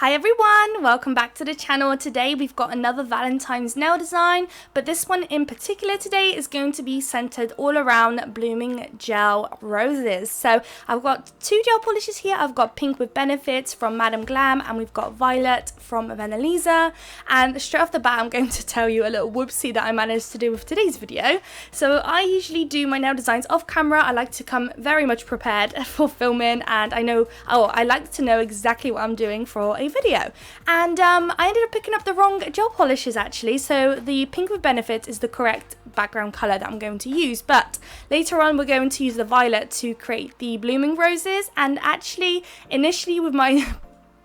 Hi everyone, welcome back to the channel. Today we've got another Valentine's nail design, but this one in particular today is going to be centered all around blooming gel roses. So I've got two gel polishes here. I've got pink with benefits from Madam Glam, and we've got violet from Vanalisa. And straight off the bat, I'm going to tell you a little whoopsie that I managed to do with today's video. So I usually do my nail designs off camera. I like to come very much prepared for filming, and I like to know exactly what I'm doing for a video. And I ended up picking up the wrong gel polishes actually. So the pink with benefits is the correct background color that I'm going to use, but later on we're going to use the violet to create the blooming roses. And actually initially with my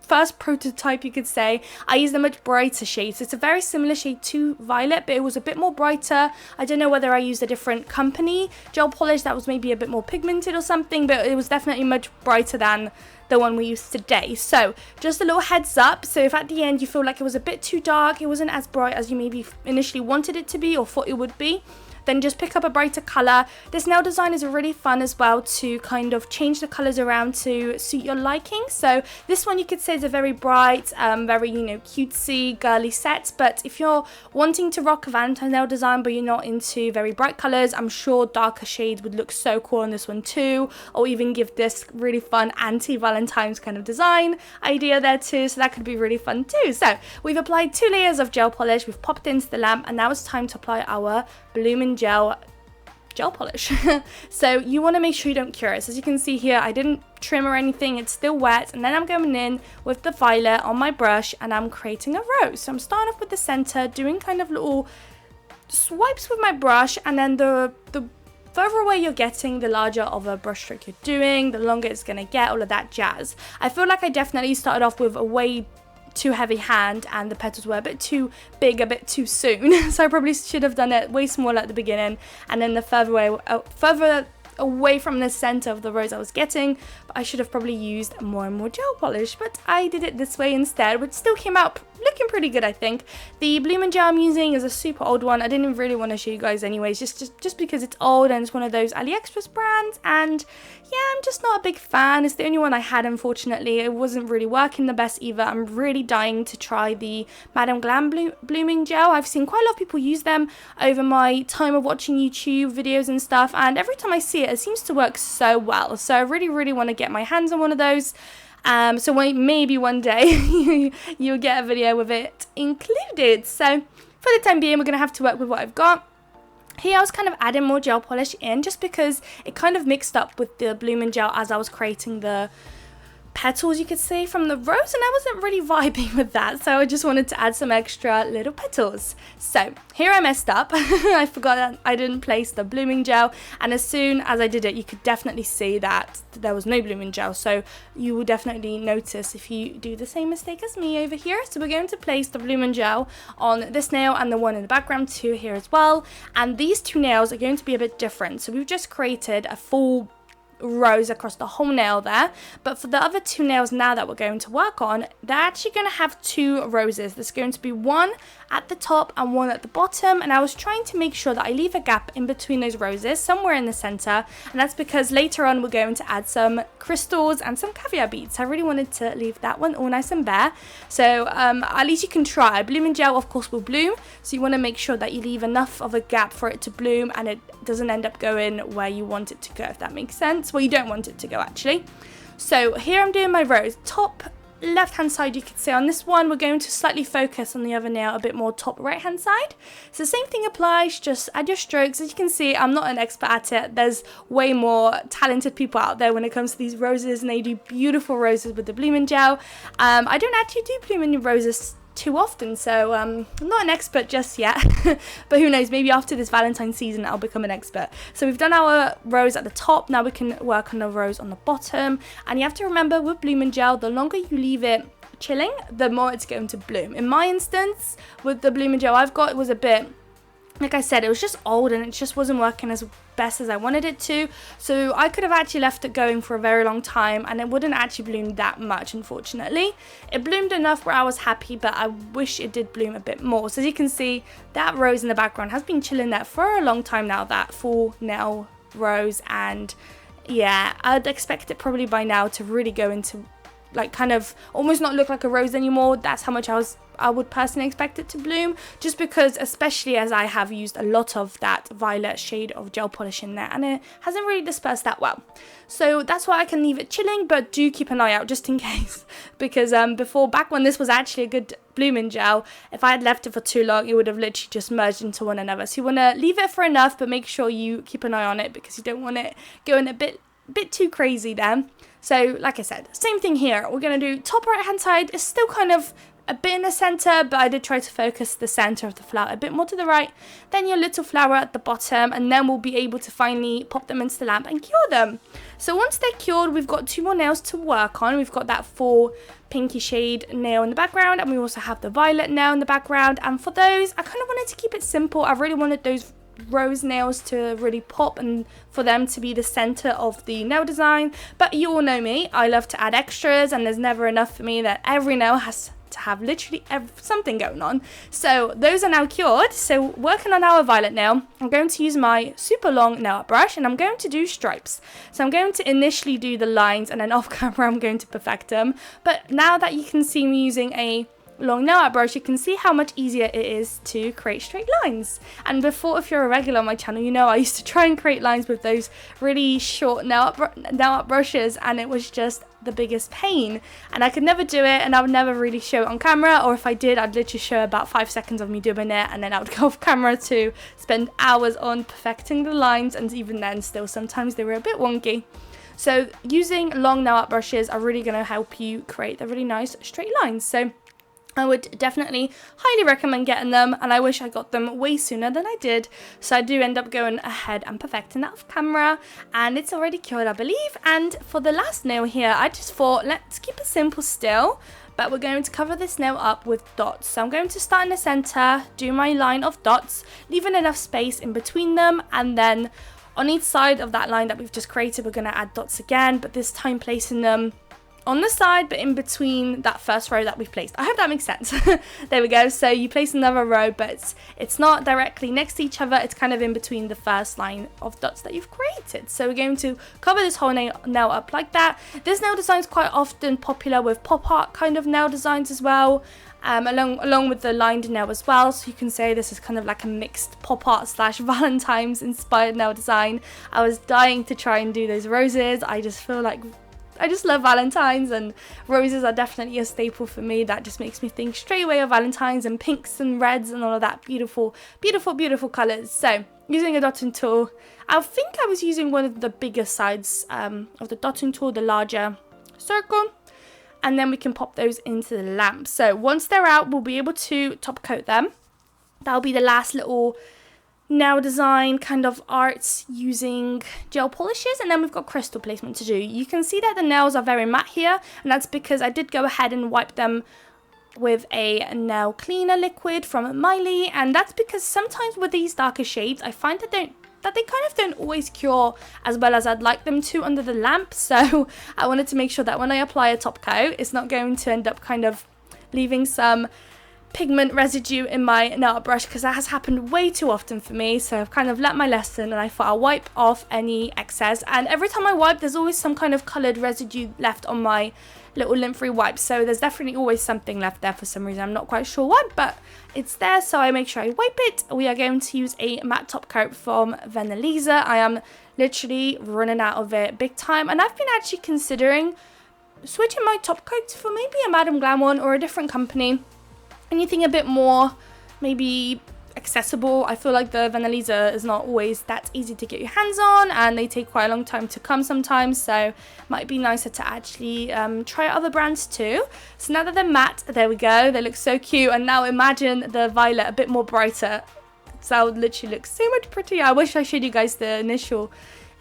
first prototype, you could say, I used a much brighter shade. So it's a very similar shade to violet, but it was a bit more brighter. I don't know whether I used a different company gel polish that was maybe a bit more pigmented or something, but it was definitely much brighter than the one we used today. So just a little heads up, so if at the end you feel like it was a bit too dark, it wasn't as bright as you maybe initially wanted it to be or thought it would be, then just pick up a brighter color. This nail design is really fun as well to kind of change the colors around to suit your liking. So this one you could say is a very bright, very, cutesy, girly set. But if you're wanting to rock a Valentine's nail design but you're not into very bright colors, I'm sure darker shades would look so cool on this one too, or even give this really fun anti-Valentine's kind of design idea there too. So that could be really fun too. So we've applied 2 layers of gel polish, we've popped it into the lamp, and now it's time to apply our blooming gel polish. So you want to make sure you don't cure it. So as you can see here, I didn't trim or anything, it's still wet, and then I'm going in with the violet on my brush and I'm creating a rose. So I'm starting off with the center, doing kind of little swipes with my brush, and then the further away you're getting, the larger of a brush stroke you're doing, the longer it's going to get, all of that jazz. I feel like I definitely started off with a way too heavy hand and the petals were a bit too big a bit too soon. So I probably should have done it way smaller at the beginning, and then the further away from the center of the rose I was getting, but I should have probably used more and more gel polish, but I did it this way instead, which still came out looking pretty good, I think. The blooming gel I'm using is a super old one. I didn't really want to show you guys anyways, just because it's old and it's one of those AliExpress brands, and yeah, I'm just not a big fan. It's the only one I had, unfortunately. It wasn't really working the best either. I'm really dying to try the Madam Glam blooming gel. I've seen quite a lot of people use them over my time of watching YouTube videos and stuff, and every time I see it, it seems to work so well. So I really want to get my hands on one of those. So maybe one day you'll get a video with it included. So for the time being, we're going to have to work with what I've got. Here I was kind of adding more gel polish in just because it kind of mixed up with the blooming gel as I was creating the petals, you could say, from the rose, and I wasn't really vibing with that, so I just wanted to add some extra little petals. So here I messed up. I forgot that I didn't place the blooming gel, and as soon as I did it, you could definitely see that there was no blooming gel. So you will definitely notice if you do the same mistake as me over here. So we're going to place the blooming gel on this nail and the one in the background too here as well, and these two nails are going to be a bit different. So we've just created a full rose across the whole nail there, but for the other two nails now that we're going to work on, they're actually going to have 2 roses. There's going to be one at the top and one at the bottom, and I was trying to make sure that I leave a gap in between those roses somewhere in the center, and that's because later on we're going to add some crystals and some caviar beads. I really wanted to leave that one all nice and bare, so at least you can try. Blooming gel of course will bloom, so you want to make sure that you leave enough of a gap for it to bloom and it doesn't end up going where you want it to go, if that makes sense. Well, you don't want it to go actually. So here I'm doing my rose. Top left hand side, you could say on this one, we're going to slightly focus on the other nail a bit more top right hand side. So same thing applies, just add your strokes. As you can see, I'm not an expert at it. There's way more talented people out there when it comes to these roses, and they do beautiful roses with the blooming gel. I don't actually do blooming roses too often, so I'm not an expert just yet. But who knows, maybe after this Valentine's season I'll become an expert. So we've done our rose at the top, now we can work on the rose on the bottom. And you have to remember with blooming gel, the longer you leave it chilling, the more it's going to bloom. In my instance, with the blooming gel I've got, it was a bit, like I said, it was just old and it just wasn't working as best as I wanted it to. So I could have actually left it going for a very long time and it wouldn't actually bloom that much, unfortunately. It bloomed enough where I was happy, but I wish it did bloom a bit more. So as you can see, that rose in the background has been chilling there for a long time now, that full nail rose, and yeah, I'd expect it probably by now to really go into like kind of almost not look like a rose anymore. That's how much I would personally expect it to bloom, just because, especially as I have used a lot of that violet shade of gel polish in there, and it hasn't really dispersed that well. So that's why I can leave it chilling, but do keep an eye out just in case, because back when this was actually a good blooming gel, if I had left it for too long, it would have literally just merged into one another. So you want to leave it for enough, but make sure you keep an eye on it, because you don't want it going a bit too crazy then. So like I said, same thing here. We're going to do top right hand side. It's still kind of a bit in the center, but I did try to focus the center of the flower a bit more to the right, then your little flower at the bottom, and then we'll be able to finally pop them into the lamp and cure them. So once they're cured, we've got 2 more nails to work on. We've got that full pinky shade nail in the background, and we also have the violet nail in the background. And for those, I kind of wanted to keep it simple. I really wanted those rose nails to really pop and for them to be the center of the nail design, but you all know me, I love to add extras, and there's never enough for me that every nail has to have literally something going on. So those are now cured. So working on our violet nail, I'm going to use my super long nail art brush, and I'm going to do stripes. So I'm going to initially do the lines, and then off camera I'm going to perfect them. But now that you can see me using a long nail art brush, you can see how much easier it is to create straight lines. And before, if you're a regular on my channel, you know I used to try and create lines with those really short nail art brushes, and it was just the biggest pain, and I could never do it, and I would never really show it on camera, or if I did, I'd literally show about 5 seconds of me doing it, and then I would go off camera to spend hours on perfecting the lines, and even then still sometimes they were a bit wonky. So using long nail art brushes are really going to help you create the really nice straight lines. So I would definitely highly recommend getting them, and I wish I got them way sooner than I did. So I do end up going ahead and perfecting that off camera, and it's already cured, I believe. And for the last nail here, I just thought, let's keep it simple still, but we're going to cover this nail up with dots. So I'm going to start in the center, do my line of dots, leaving enough space in between them, and then on each side of that line that we've just created, we're going to add dots again, but this time placing them on the side, but in between that first row that we've placed. I hope that makes sense. There we go. So you place another row, but it's not directly next to each other. It's kind of in between the first line of dots that you've created. So we're going to cover this whole nail up like that. This nail design is quite often popular with pop art kind of nail designs as well, along with the lined nail as well. So you can say this is kind of like a mixed pop art / Valentines inspired nail design. I was dying to try and do those roses. I just feel like I just love Valentines, and roses are definitely a staple for me. That just makes me think straight away of Valentines and pinks and reds and all of that beautiful, beautiful, beautiful colours. So using a dotting tool, I think I was using one of the bigger sides of the dotting tool, the larger circle, and then we can pop those into the lamp. So once they're out, we'll be able to top coat them. That'll be the last little nail design kind of arts using gel polishes, and then we've got crystal placement to do. You can see that the nails are very matte here, and that's because I did go ahead and wipe them with a nail cleaner liquid from Miley, and that's because sometimes with these darker shades I find that they kind of don't always cure as well as I'd like them to under the lamp. So I wanted to make sure that when I apply a top coat, it's not going to end up kind of leaving some pigment residue in my nail art brush, because that has happened way too often for me. So I've kind of learnt my lesson, and I thought I'll wipe off any excess, and every time I wipe there's always some kind of coloured residue left on my little lint-free wipes. So there's definitely always something left there for some reason. I'm not quite sure why, but it's there, so I make sure I wipe it. We are going to use a matte top coat from Vanillisa. I am literally running out of it big time, and I've been actually considering switching my top coats for maybe a Madam Glam one or a different company. Anything a bit more maybe accessible. I feel like the Vanillisa is not always that easy to get your hands on, and they take quite a long time to come sometimes, so it might be nicer to actually try other brands too. So now that they're matte, there we go, they look so cute. And now imagine the violet a bit more brighter, so it would literally look so much prettier. I wish I showed you guys the initial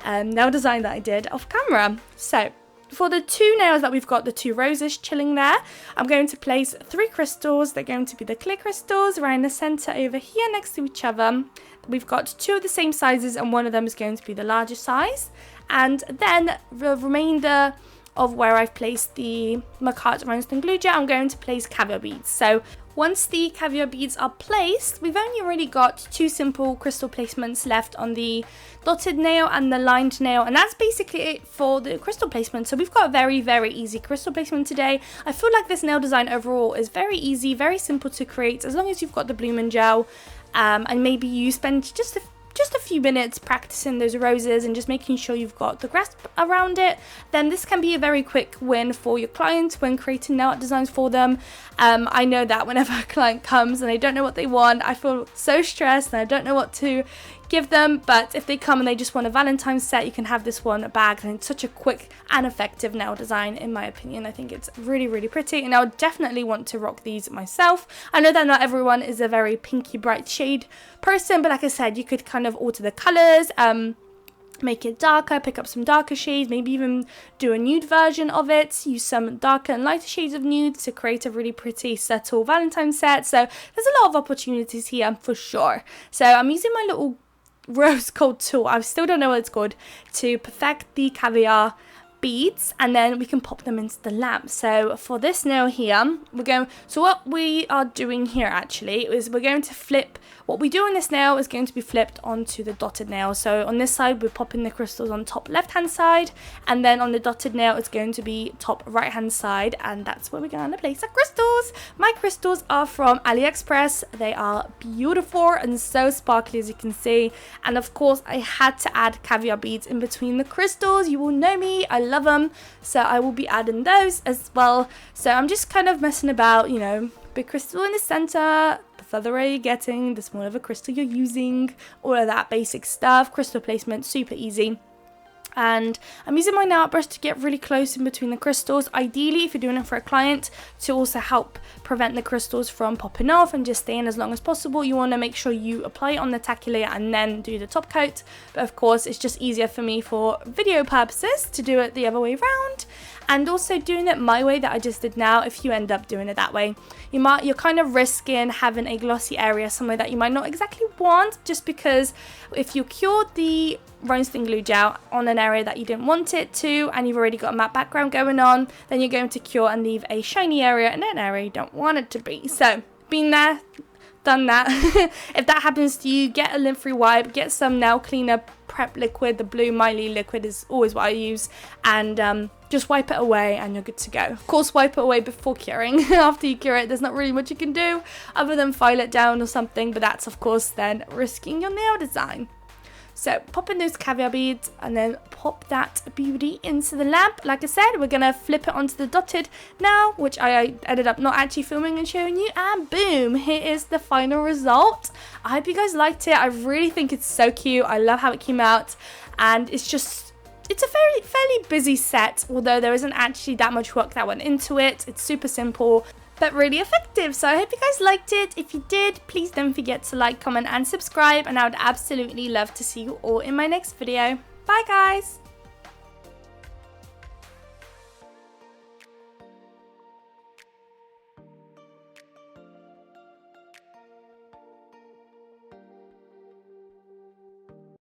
nail design that I did off camera. So for the 2 nails that we've got, the 2 roses chilling there, I'm going to place 3 crystals. They're going to be the clear crystals right in the center over here next to each other. We've got 2 of the same sizes, and one of them is going to be the larger size. And then the remainder of where I've placed the Macart Rhinestone glue gel, I'm going to place caviar beads. So Once the caviar beads are placed, we've only really got 2 simple crystal placements left on the dotted nail and the lined nail, and that's basically it for the crystal placement. So we've got a very, very easy crystal placement today. I feel like this nail design overall is very easy, very simple to create, as long as you've got the bloom and gel, and maybe you spend just a few minutes practicing those roses and just making sure you've got the grasp around it, then this can be a very quick win for your clients when creating nail art designs for them. I know that whenever a client comes and they don't know what they want, I feel so stressed and I don't know what to give them, but if they come and they just want a Valentine's set, you can have this one bagged, and it's such a quick and effective nail design in my opinion. I think it's really, really pretty, and I would definitely want to rock these myself. I know that not everyone is a very pinky bright shade person, but like I said, you could kind of alter the colors, make it darker, pick up some darker shades, maybe even do a nude version of it, use some darker and lighter shades of nude to create a really pretty subtle Valentine's set. So there's a lot of opportunities here for sure. So I'm using my little rose gold tool, I still don't know what it's called, to perfect the caviar beads, and then we can pop them into the lamp. So for this nail here, what we are doing here actually is we're going to flip, what we do on this nail is going to be flipped onto the dotted nail. So on this side we're popping the crystals on top left hand side, and then on the dotted nail it's going to be top right hand side, and that's where we're going to place our crystals. My crystals are from AliExpress. They are beautiful and so sparkly, as you can see, and of course I had to add caviar beads in between the crystals. You will know me, I love them, so I will be adding those as well. So I'm just kind of messing about, you know, big crystal in the center, the further away you're getting, the smaller of a crystal you're using, all of that basic stuff. Crystal placement, super easy. And I'm using my nail art brush to get really close in between the crystals. Ideally, if you're doing it for a client, to also help prevent the crystals from popping off and just staying as long as possible, you want to make sure you apply it on the tacky layer and then do the top coat. But of course, it's just easier for me for video purposes to do it the other way around. And also doing it my way that I just did now, if you end up doing it that way, you're kind of risking having a glossy area somewhere that you might not exactly want, just because if you cured the Rhinestone glue gel on an area that you didn't want it to, and you've already got a matte background going on, then you're going to cure and leave a shiny area in an area you don't want it to be. So been there, done that. If that happens to you, get a lint-free wipe, get some nail cleaner prep liquid. The blue Miley liquid is always what I use, and just wipe it away and you're good to go. Of course, wipe it away before curing. After you cure it, there's not really much you can do other than file it down or something, but that's of course then risking your nail design. So pop in those caviar beads and then pop that beauty into the lamp. Like I said, we're going to flip it onto the dotted now, which I ended up not actually filming and showing you. And boom, here is the final result. I hope you guys liked it. I really think it's so cute. I love how it came out. And it's a fairly busy set, although there isn't actually that much work that went into it. It's super simple, but really effective. So I hope you guys liked it. If you did, please don't forget to like, comment and subscribe, and I would absolutely love to see you all in my next video. Bye guys!